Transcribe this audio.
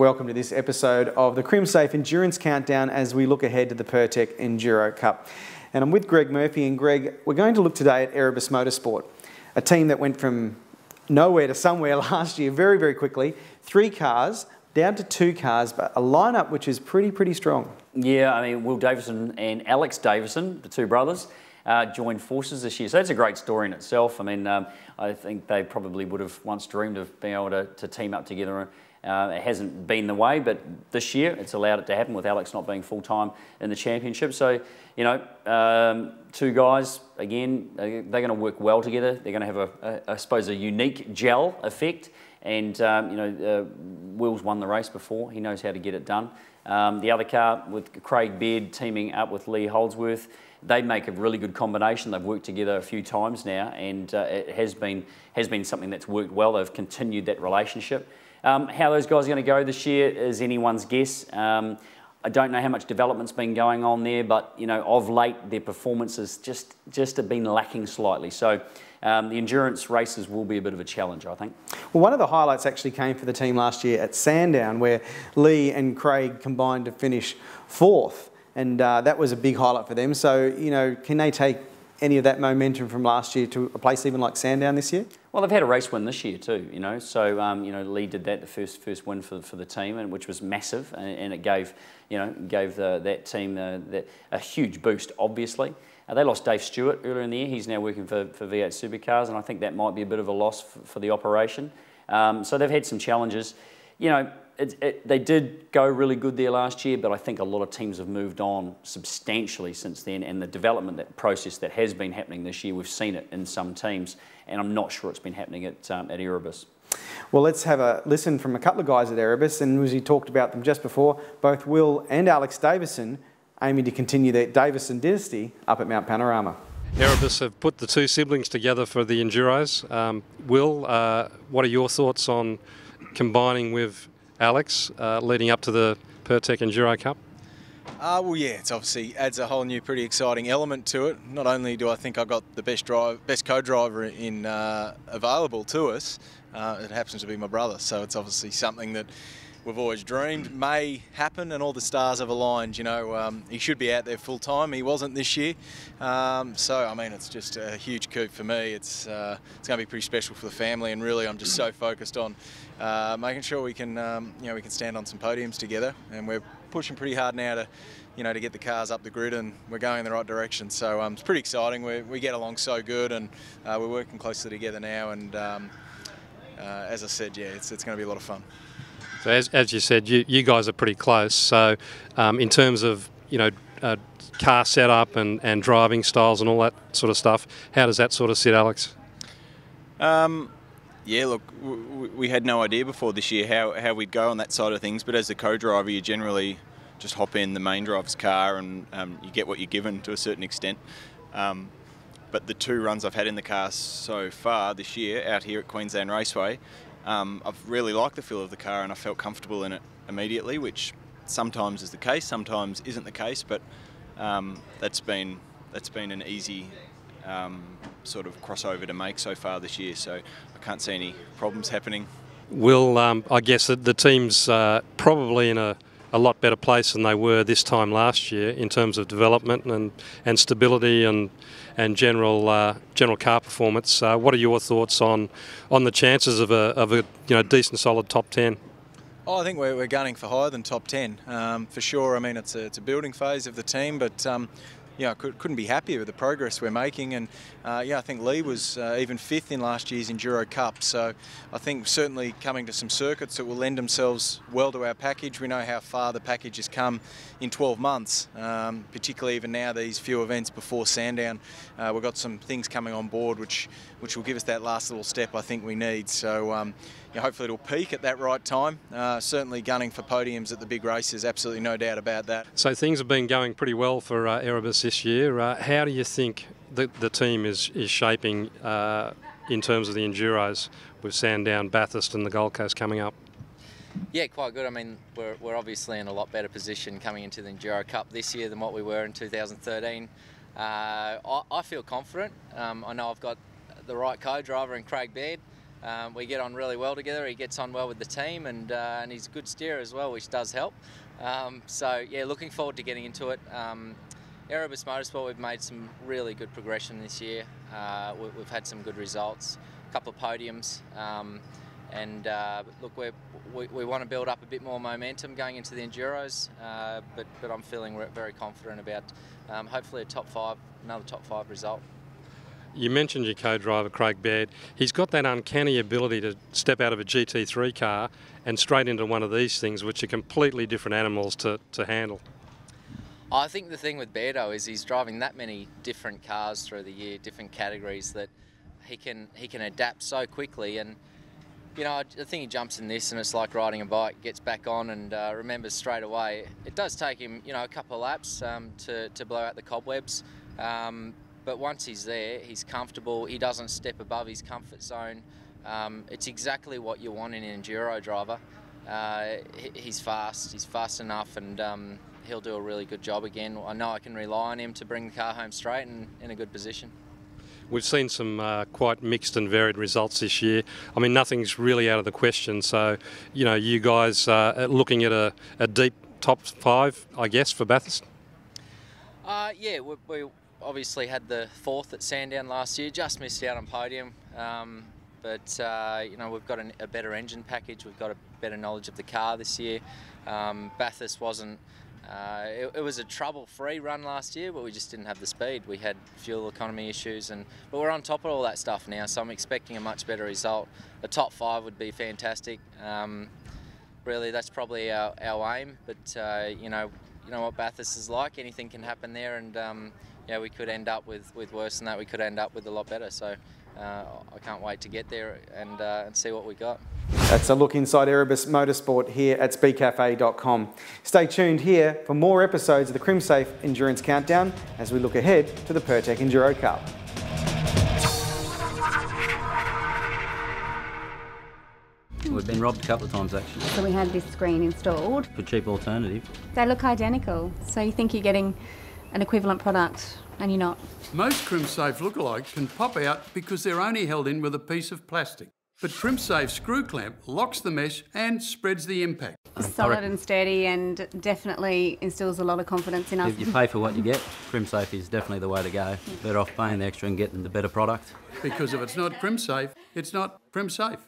welcome to this episode of the Crimsafe Endurance Countdown as we look ahead to the Pirtek Enduro Cup. And I'm with Greg Murphy, and Greg, we're going to look today at Erebus Motorsport, a team that went from nowhere to somewhere last year very, very quickly. 3 cars, down to 2 cars, but a lineup which is pretty strong. Yeah, I mean, Will Davison and Alex Davison, the 2 brothers, joined forces this year. So that's a great story in itself. I mean, I think they probably would have once dreamed of being able to team up together. It hasn't been the way, but this year it's allowed it to happen with Alex not being full-time in the championship. So, you know, 2 guys, again, they're going to work well together. They're going to have, I suppose, a unique gel effect. And, you know, Will's won the race before. He knows how to get it done. The other car with Craig Beard teaming up with Lee Holdsworth, they make a really good combination. They've worked together a few times now, and it has been something that's worked well. They've continued that relationship. How those guys are going to go this year is anyone's guess. I don't know how much development's been going on there, but you know, of late their performances just have been lacking slightly. So the endurance races will be a bit of a challenge, I think. Well, one of the highlights actually came for the team last year at Sandown, where Lee and Craig combined to finish 4th, and that was a big highlight for them. So, you know, can they take any of that momentum from last year to a place even like Sandown this year? Well, they've had a race win this year too, you know. So, you know, Lee did that, the first win for the team, and which was massive, and it gave, you know, that team a huge boost, obviously. They lost Dave Stewart earlier in the year. He's now working for V8 Supercars, and I think that might be a bit of a loss for the operation. So they've had some challenges. You know, they did go really good there last year, but I think a lot of teams have moved on substantially since then, and the development process that has been happening this year, we've seen it in some teams, and I'm not sure it's been happening at Erebus. Well, let's have a listen from a couple of guys at Erebus, and as we talked about them just before, both Will and Alex Davison aiming to continue their Davison dynasty up at Mount Panorama. Erebus have put the 2 siblings together for the Enduros. Will, what are your thoughts on combining with Alex leading up to the Pirtek Enduro Cup? Well, yeah, it's obviously adds a whole new, pretty exciting element to it. Not only do I think I've got the best co-driver in available to us, it happens to be my brother. So it's obviously something that we've always dreamed may happen, and all the stars have aligned. You know, he should be out there full time. He wasn't this year, so I mean, it's just a huge coup for me. It's going to be pretty special for the family, and really, I'm just so focused on making sure we can, you know, we can stand on some podiums together, and we're pushing pretty hard now to, you know, to get the cars up the grid, and we're going in the right direction. So it's pretty exciting. We get along so good, and we're working closely together now. And as I said, yeah, it's going to be a lot of fun. So as you said, you guys are pretty close. So in terms of, you know, car setup and driving styles and all that sort of stuff, how does that sort of sit, Alex? Yeah, look, we had no idea before this year how we'd go on that side of things, but as the co-driver, you generally just hop in the main driver's car and you get what you're given to a certain extent. But the 2 runs I've had in the car so far this year out here at Queensland Raceway, I've really liked the feel of the car, and I felt comfortable in it immediately, which sometimes is the case, sometimes isn't the case, but that's been an easy sort of crossover to make so far this year, so I can't see any problems happening. Will, I guess that the team's probably in a lot better place than they were this time last year in terms of development and stability and general car performance. What are your thoughts on the chances of a you know, decent solid top 10? Oh, I think we're gunning for higher than top 10 for sure. I mean, it's a building phase of the team, but yeah, I couldn't be happier with the progress we're making. And yeah, I think Lee was even 5th in last year's Enduro Cup. So I think certainly coming to some circuits that will lend themselves well to our package. We know how far the package has come in 12 months, particularly even now these few events before Sandown. We've got some things coming on board which will give us that last little step I think we need. So yeah, hopefully it'll peak at that right time. Certainly gunning for podiums at the big races, absolutely no doubt about that. So things have been going pretty well for Erebus this year. How do you think the team is shaping in terms of the Enduros with Sandown, Bathurst and the Gold Coast coming up? Yeah, quite good. I mean, we're obviously in a lot better position coming into the Enduro Cup this year than what we were in 2013. I feel confident. I know I've got the right co-driver in Craig Beard. We get on really well together. He gets on well with the team, and he's a good steerer as well, which does help. So yeah, looking forward to getting into it. Erebus Motorsport, we've made some really good progression this year. We've had some good results, a couple of podiums, and look, we want to build up a bit more momentum going into the Enduros, but I'm feeling very confident about hopefully another top five result. You mentioned your co-driver, Craig Baird. He's got that uncanny ability to step out of a GT3 car and straight into one of these things, which are completely different animals to handle. I think the thing with Beardo is he's driving that many different cars through the year, different categories, that he can adapt so quickly. And you know, I think he jumps in this and it's like riding a bike, gets back on and remembers straight away. It does take him, you know, a couple of laps to blow out the cobwebs. But once he's there, he's comfortable. He doesn't step above his comfort zone. It's exactly what you want in an enduro driver. He's fast enough, and he'll do a really good job again. I know I can rely on him to bring the car home straight and in a good position. We've seen some quite mixed and varied results this year. I mean, nothing's really out of the question. So, you know, you guys are looking at a deep top five, I guess, for Bathurst? Yeah, we obviously had the 4th at Sandown last year, just missed out on podium. But you know, we've got a better engine package, we've got a better knowledge of the car this year. Bathurst wasn't, it was a trouble-free run last year, but we just didn't have the speed. We had fuel economy issues, but we're on top of all that stuff now, so I'm expecting a much better result. A top 5 would be fantastic. Really, that's probably our aim, but you know what Bathurst is like, anything can happen there, and yeah, we could end up with worse than that. We could end up with a lot better. So I can't wait to get there and see what we got. That's a look inside Erebus Motorsport here at speedcafe.com. Stay tuned here for more episodes of the Crimsafe Endurance Countdown as we look ahead to the Pirtek Enduro Cup. We've been robbed a couple of times actually. So we had this screen installed. For cheap alternative. They look identical, so you think you're getting an equivalent product and you're not. Most Crimsafe lookalikes can pop out because they're only held in with a piece of plastic. But Crimsafe screw clamp locks the mesh and spreads the impact. Solid and sturdy, and definitely instills a lot of confidence in us. If you pay for what you get, Crimsafe is definitely the way to go. Better off paying the extra and getting the better product. Because if it's not Crimsafe, it's not Crimsafe.